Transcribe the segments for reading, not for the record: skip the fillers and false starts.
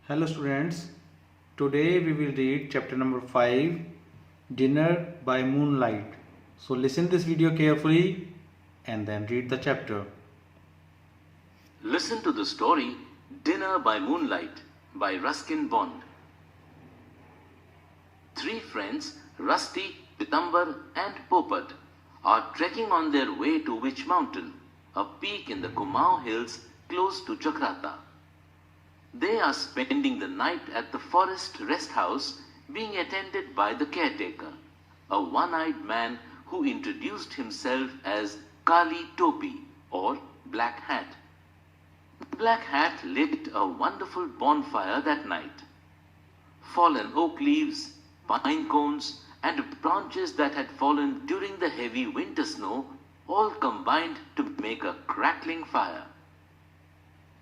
Hello students, today we will read chapter number 5, Dinner by Moonlight. So listen this video carefully and then read the chapter. Listen to the story Dinner by Moonlight by Ruskin Bond. Three friends, Rusty, Pitambar and Popat, are trekking on their way to Witch Mountain, a peak in the Kumaon Hills close to Jakarta. They are spending the night at the forest rest house being attended by the caretaker, a one-eyed man who introduced himself as Kali Topi or Black Hat. Black Hat lit a wonderful bonfire that night. Fallen oak leaves, pine cones and branches that had fallen during the heavy winter snow all combined to make a crackling fire.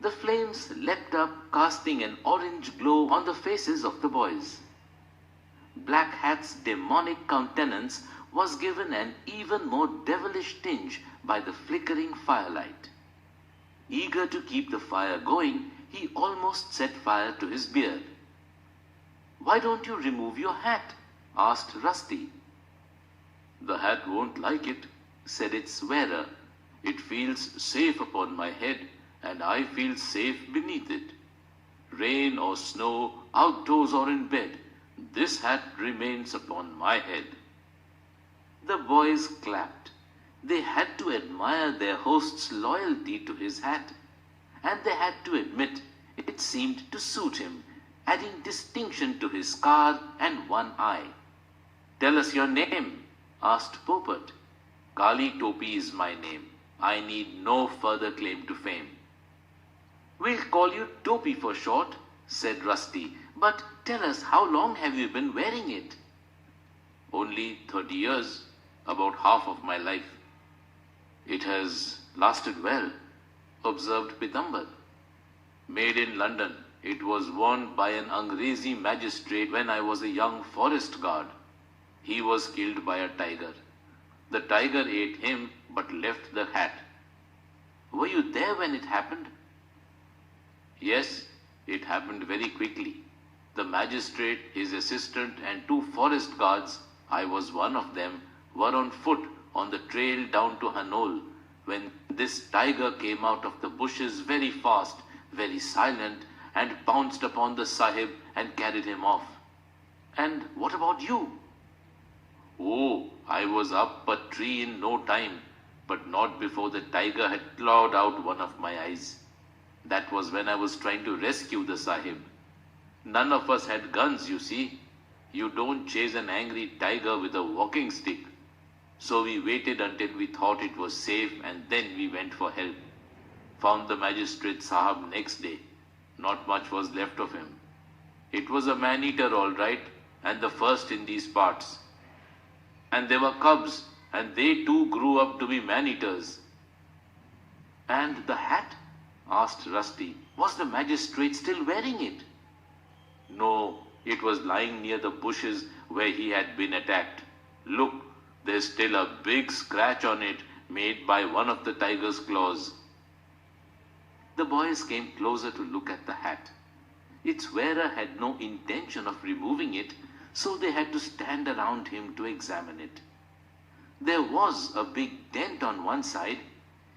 The flames leapt up, casting an orange glow on the faces of the boys. Black Hat's demonic countenance was given an even more devilish tinge by the flickering firelight. Eager to keep the fire going, he almost set fire to his beard. "Why don't you remove your hat?" asked Rusty. "The hat won't like it," said its wearer. "It feels safe upon my head, and I feel safe beneath it. Rain or snow, outdoors or in bed, this hat remains upon my head." The boys clapped. They had to admire their host's loyalty to his hat, and they had to admit it seemed to suit him, adding distinction to his scar and one eye. "Tell us your name," asked Popat. "Kali Topi is my name. I need no further claim to fame." "We'll call you Topi for short," said Rusty, "but tell us, how long have you been wearing it?" "Only 30 years, about half of my life." "It has lasted well," observed Pitambar. "Made in London, it was worn by an Angrezi magistrate when I was a young forest guard. He was killed by a tiger. The tiger ate him but left the hat." "Were you there when it happened?" "Yes, it happened very quickly. The magistrate, his assistant and 2 forest guards, I was one of them, were on foot on the trail down to Hanol when this tiger came out of the bushes very fast, very silent, and pounced upon the Sahib and carried him off." "And what about you?" "Oh, I was up a tree in no time, but not before the tiger had clawed out one of my eyes. That was when I was trying to rescue the Sahib. None of us had guns, you see. You don't chase an angry tiger with a walking stick. So we waited until we thought it was safe, and then we went for help. Found the magistrate Sahib next day. Not much was left of him. It was a man-eater all right, and the first in these parts. And there were cubs, and they too grew up to be man-eaters." "And the hat?" asked Rusty. "Was the magistrate still wearing it?" "No, it was lying near the bushes where he had been attacked. Look, there's still a big scratch on it made by one of the tiger's claws." The boys came closer to look at the hat. Its wearer had no intention of removing it, so they had to stand around him to examine it. There was a big dent on one side.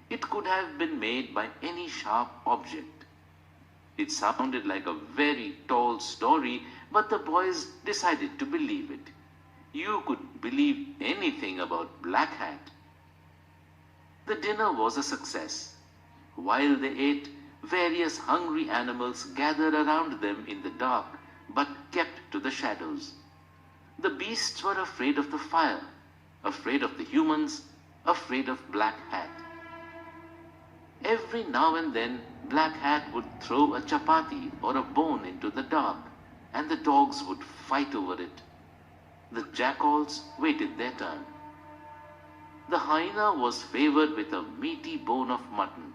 It could have been made by any sharp object. It sounded like a very tall story, but the boys decided to believe it. You could believe anything about Black Hat. The dinner was a success. While they ate, various hungry animals gathered around them in the dark, but kept to the shadows. The beasts were afraid of the fire, afraid of the humans, afraid of Black Hat. Every now and then, Black Hat would throw a chapati or a bone into the dark, and the dogs would fight over it. The jackals waited their turn. The hyena was favored with a meaty bone of mutton.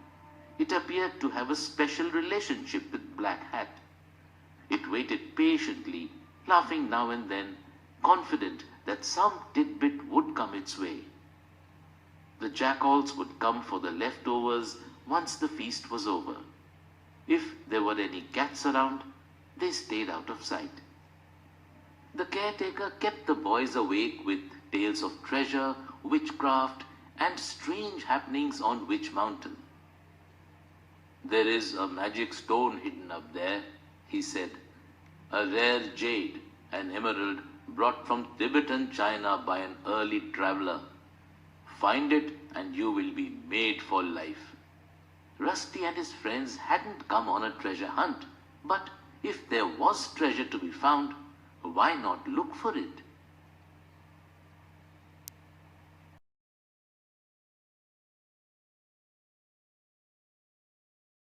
It appeared to have a special relationship with Black Hat. It waited patiently, laughing now and then, confident that some tidbit would come its way. The jackals would come for the leftovers once the feast was over. If there were any cats around, they stayed out of sight. The caretaker kept the boys awake with tales of treasure, witchcraft, and strange happenings on Witch Mountain. "There is a magic stone hidden up there," he said. "A rare jade, an emerald brought from Tibetan China by an early traveler. Find it and you will be made for life." Rusty and his friends hadn't come on a treasure hunt, but if there was treasure to be found, why not look for it?